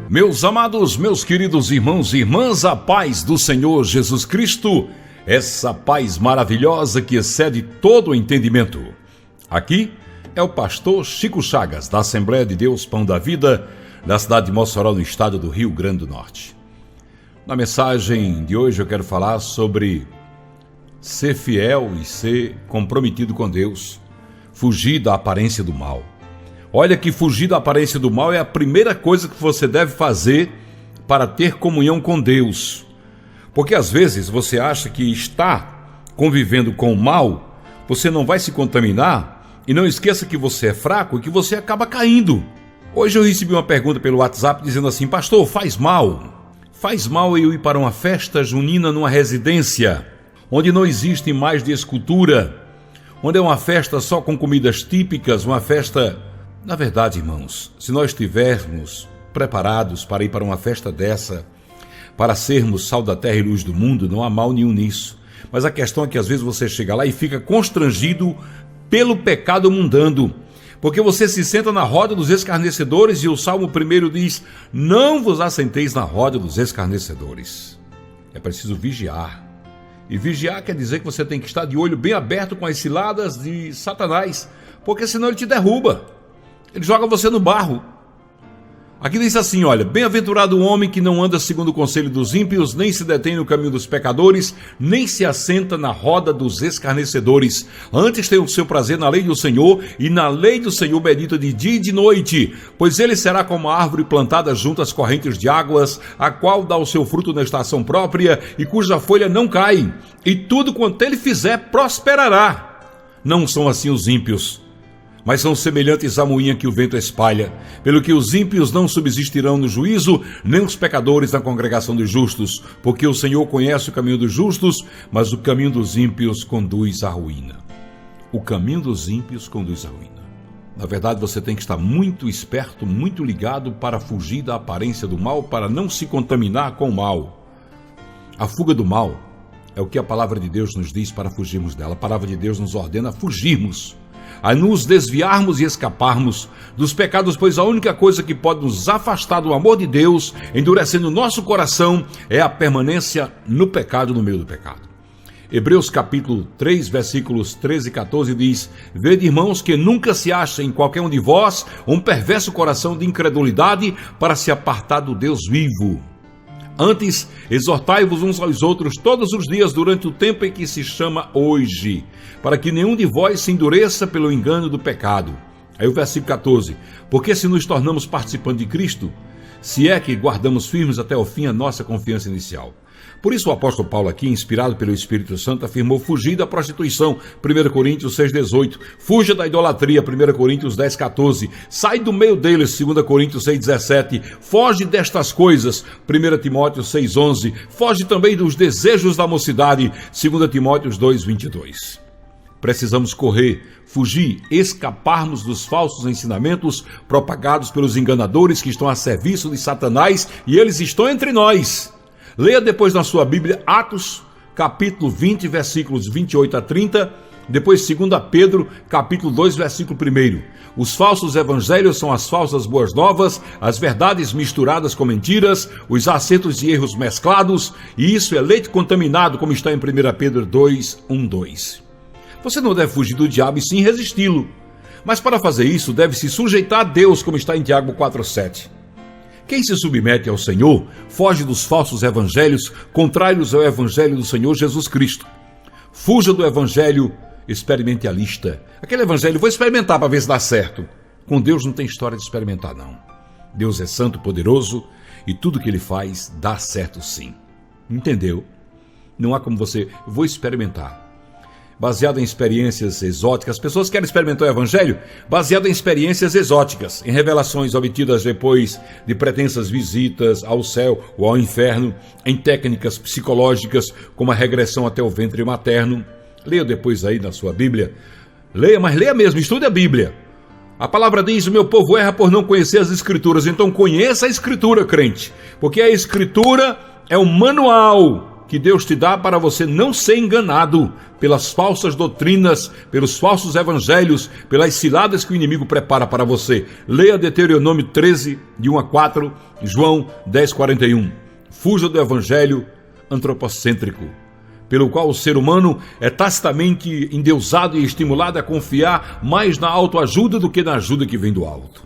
Meus amados, meus queridos irmãos e irmãs, a paz do Senhor Jesus Cristo, essa paz maravilhosa que excede todo o entendimento. Aqui é o pastor Chico Chagas, da Assembleia de Deus Pão da Vida, da cidade de Mossoró, no estado do Rio Grande do Norte. Na mensagem de hoje eu quero falar sobre ser fiel e ser comprometido com Deus, fugir da aparência do mal. Olha que fugir da aparência do mal é a primeira coisa que você deve fazer para ter comunhão com Deus. Porque às vezes você acha que está convivendo com o mal, você não vai se contaminar, e não esqueça que você é fraco e que você acaba caindo. Hoje eu recebi uma pergunta pelo WhatsApp dizendo assim: pastor, faz mal eu ir para uma festa junina numa residência, onde não existe mais de escultura, onde é uma festa só com comidas típicas, uma festa... Na verdade, irmãos, se nós estivermos preparados para ir para uma festa dessa, para sermos sal da terra e luz do mundo, não há mal nenhum nisso. Mas a questão é que às vezes você chega lá e fica constrangido pelo pecado mundano, porque você se senta na roda dos escarnecedores e o Salmo 1 diz: não vos assenteis na roda dos escarnecedores. É preciso vigiar. E vigiar quer dizer que você tem que estar de olho bem aberto com as ciladas de Satanás, porque senão ele te derruba. Ele joga você no barro. Aqui diz assim, olha: bem-aventurado o homem que não anda segundo o conselho dos ímpios, nem se detém no caminho dos pecadores, nem se assenta na roda dos escarnecedores. Antes tem o seu prazer na lei do Senhor, e na lei do Senhor medita de dia e de noite. Pois ele será como a árvore plantada junto às correntes de águas, a qual dá o seu fruto na estação própria, e cuja folha não cai. E tudo quanto ele fizer prosperará. Não são assim os ímpios, mas são semelhantes à moinha que o vento espalha. Pelo que os ímpios não subsistirão no juízo, nem os pecadores na congregação dos justos, porque o Senhor conhece o caminho dos justos, mas o caminho dos ímpios conduz à ruína. O caminho dos ímpios conduz à ruína. Na verdade, você tem que estar muito esperto, muito ligado para fugir da aparência do mal, para não se contaminar com o mal. A fuga do mal é o que a palavra de Deus nos diz para fugirmos dela. A palavra de Deus nos ordena a fugirmos, a nos desviarmos e escaparmos dos pecados, pois a única coisa que pode nos afastar do amor de Deus, endurecendo o nosso coração, é a permanência no pecado, no meio do pecado. Hebreus capítulo 3, versículos 13 e 14 diz: vede, irmãos, que nunca se acha em qualquer um de vós um perverso coração de incredulidade para se apartar do Deus vivo. Antes, exortai-vos uns aos outros todos os dias durante o tempo em que se chama hoje, para que nenhum de vós se endureça pelo engano do pecado. Aí o versículo 14: porque se nos tornamos participantes de Cristo, se é que guardamos firmes até o fim a nossa confiança inicial. Por isso o apóstolo Paulo aqui, inspirado pelo Espírito Santo, afirmou: fugir da prostituição, 1 Coríntios 6,18, fuja da idolatria, 1 Coríntios 10,14, sai do meio deles, 2 Coríntios 6,17, foge destas coisas, 1 Timóteo 6,11, foge também dos desejos da mocidade, 2 Timóteo 2,22. Precisamos correr, fugir, escaparmos dos falsos ensinamentos propagados pelos enganadores que estão a serviço de Satanás, e eles estão entre nós. Leia depois na sua Bíblia Atos, capítulo 20, versículos 28 a 30, depois 2 Pedro, capítulo 2, versículo 1. Os falsos evangelhos são as falsas boas novas, as verdades misturadas com mentiras, os acertos e erros mesclados, e isso é leite contaminado, como está em 1 Pedro 2, 1, 2. Você não deve fugir do diabo e sim resisti-lo, mas para fazer isso deve se sujeitar a Deus, como está em Tiago 4, 7. Quem se submete ao Senhor foge dos falsos evangelhos, contrários ao evangelho do Senhor Jesus Cristo. Fuja do evangelho experimentalista. Aquele evangelho, vou experimentar para ver se dá certo. Com Deus não tem história de experimentar, não. Deus é santo, poderoso, e tudo que Ele faz dá certo sim. Entendeu? Não há como você, vou experimentar. Baseado em experiências exóticas. As pessoas querem experimentar o evangelho baseado em experiências exóticas, em revelações obtidas depois de pretensas visitas ao céu ou ao inferno, em técnicas psicológicas como a regressão até o ventre materno. Leia depois aí na sua Bíblia. Leia, mas leia mesmo, estude a Bíblia. A palavra diz: o meu povo erra por não conhecer as Escrituras. Então conheça a Escritura, crente, porque a Escritura é o manual que Deus te dá para você não ser enganado pelas falsas doutrinas, pelos falsos evangelhos, pelas ciladas que o inimigo prepara para você. Leia Deuteronômio 13, de 1 a 4, João 10, 41. Fuja do evangelho antropocêntrico, pelo qual o ser humano é tacitamente endeusado e estimulado a confiar mais na autoajuda do que na ajuda que vem do alto.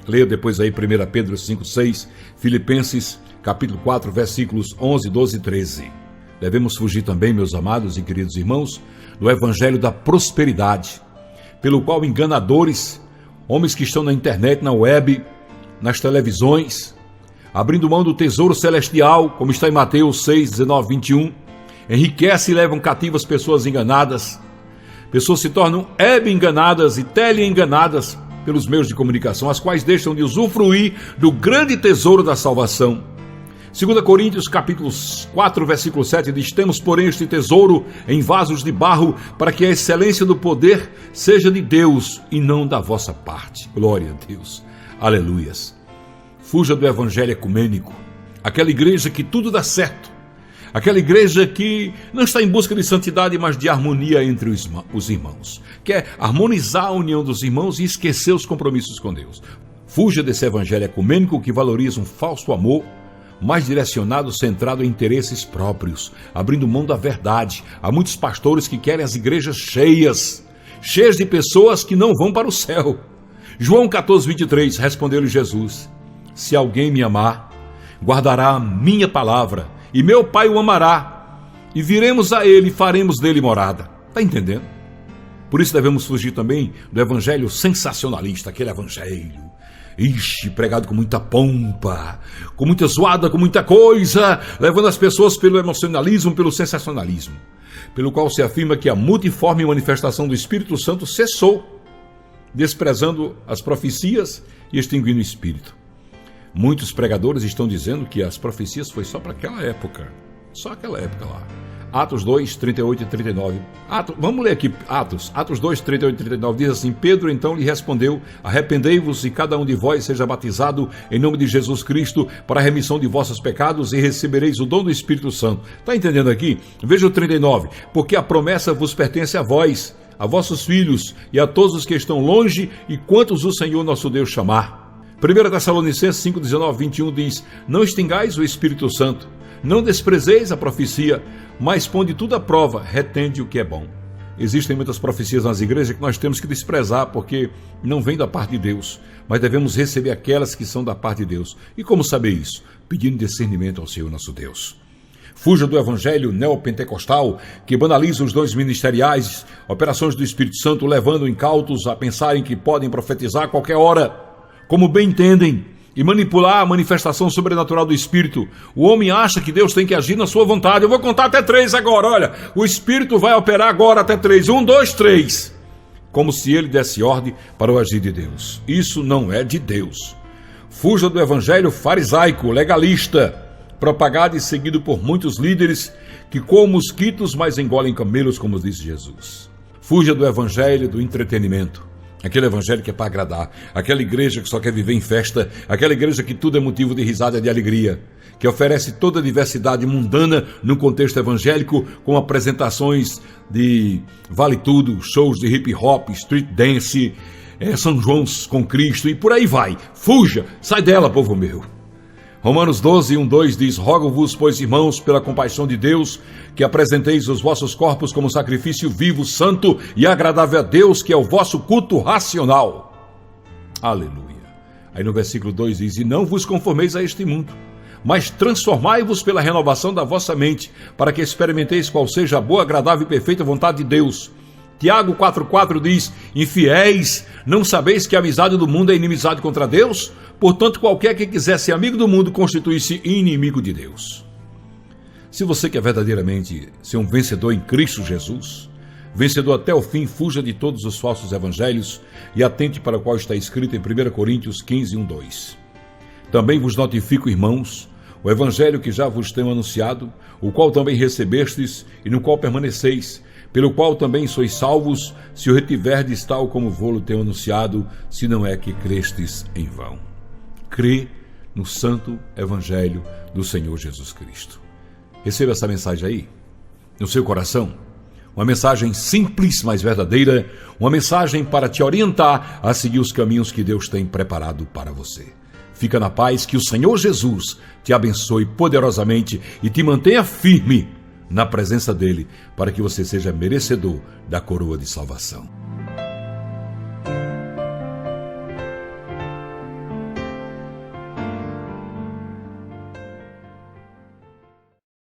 Leia depois aí 1 Pedro 5, 6, Filipenses capítulo 4, versículos 11, 12 e 13. Devemos fugir também, meus amados e queridos irmãos, do evangelho da prosperidade, pelo qual enganadores, homens que estão na internet, na web, nas televisões, abrindo mão do tesouro celestial, como está em Mateus 6, 19, 21, enriquecem e levam cativas pessoas enganadas. Pessoas se tornam enganadas e tele-enganadas pelos meios de comunicação, as quais deixam de usufruir do grande tesouro da salvação. 2 Coríntios capítulo 4, versículo 7 diz: temos, porém, este tesouro em vasos de barro, para que a excelência do poder seja de Deus e não da vossa parte. Glória a Deus. Aleluias. Fuja do evangelho ecumênico, aquela igreja que tudo dá certo, aquela igreja que não está em busca de santidade, mas de harmonia entre os irmãos. Quer harmonizar a união dos irmãos e esquecer os compromissos com Deus. Fuja desse evangelho ecumênico que valoriza um falso amor, mais direcionado, centrado em interesses próprios, abrindo mão da verdade. Há muitos pastores que querem as igrejas cheias de pessoas que não vão para o céu. João 14, 23, respondeu-lhe Jesus: se alguém me amar, guardará a minha palavra, e meu Pai o amará, e viremos a ele e faremos dele morada. Está entendendo? Por isso devemos fugir também do evangelho sensacionalista, aquele evangelho pregado com muita pompa, com muita zoada, com muita coisa, levando as pessoas pelo emocionalismo, pelo sensacionalismo, pelo qual se afirma que a multiforme manifestação do Espírito Santo cessou, desprezando as profecias e extinguindo o Espírito. Muitos pregadores estão dizendo que as profecias foi só para aquela época, só aquela época lá. Atos 2, 38 e 39. Vamos ler aqui Atos 2, 38 e 39. Diz assim: Pedro então lhe respondeu: arrependei-vos e cada um de vós seja batizado em nome de Jesus Cristo para a remissão de vossos pecados e recebereis o dom do Espírito Santo. Está entendendo aqui? Veja o 39. Porque a promessa vos pertence a vós, a vossos filhos e a todos os que estão longe e quantos o Senhor nosso Deus chamar. 1 Tessalonicenses 5, 19, 21 diz: não extingais o Espírito Santo, não desprezeis a profecia, mas ponde tudo à prova, retende o que é bom. Existem muitas profecias nas igrejas que nós temos que desprezar porque não vêm da parte de Deus, mas devemos receber aquelas que são da parte de Deus. E como saber isso? Pedindo discernimento ao Senhor nosso Deus. Fuja do evangelho neopentecostal que banaliza os dons ministeriais, operações do Espírito Santo, levando incautos a pensarem que podem profetizar a qualquer hora, como bem entendem, e manipular a manifestação sobrenatural do Espírito. O homem acha que Deus tem que agir na sua vontade. Eu vou contar até 3 agora, olha, o Espírito vai operar agora até 3, 1, 2, 3, como se ele desse ordem para o agir de Deus. Isso não é de Deus. Fuja do evangelho farisaico, legalista, propagado e seguido por muitos líderes que comem mosquitos, mas engolem camelos, como diz Jesus. Fuja do evangelho do entretenimento, aquele evangelho que é para agradar, aquela igreja que só quer viver em festa, aquela igreja que tudo é motivo de risada e de alegria, que oferece toda a diversidade mundana no contexto evangélico, com apresentações de vale tudo, shows de hip hop, street dance, São Joãos com Cristo e por aí vai. Fuja, sai dela, povo meu. Romanos 12, 1, 2 diz: rogo-vos, pois, irmãos, pela compaixão de Deus, que apresenteis os vossos corpos como sacrifício vivo, santo e agradável a Deus, que é o vosso culto racional. Aleluia. Aí no versículo 2 diz: e não vos conformeis a este mundo, mas transformai-vos pela renovação da vossa mente, para que experimenteis qual seja a boa, agradável e perfeita vontade de Deus. Tiago 4,4 diz: infiéis, não sabeis que a amizade do mundo é inimizade contra Deus? Portanto, qualquer que quiser ser amigo do mundo constitui-se inimigo de Deus. Se você quer verdadeiramente ser um vencedor em Cristo Jesus, vencedor até o fim, fuja de todos os falsos evangelhos e atente para o qual está escrito em 1 Coríntios 15, 1, 2. Também vos notifico, irmãos, o evangelho que já vos tenho anunciado, o qual também recebestes e no qual permaneceis, pelo qual também sois salvos, se o retiverdes tal como vou-lo tenho anunciado, se não é que crestes em vão. Crê no santo evangelho do Senhor Jesus Cristo. Receba essa mensagem aí, no seu coração. Uma mensagem simples, mas verdadeira. Uma mensagem para te orientar a seguir os caminhos que Deus tem preparado para você. Fica na paz, que o Senhor Jesus te abençoe poderosamente e te mantenha firme na presença dEle, para que você seja merecedor da coroa de salvação.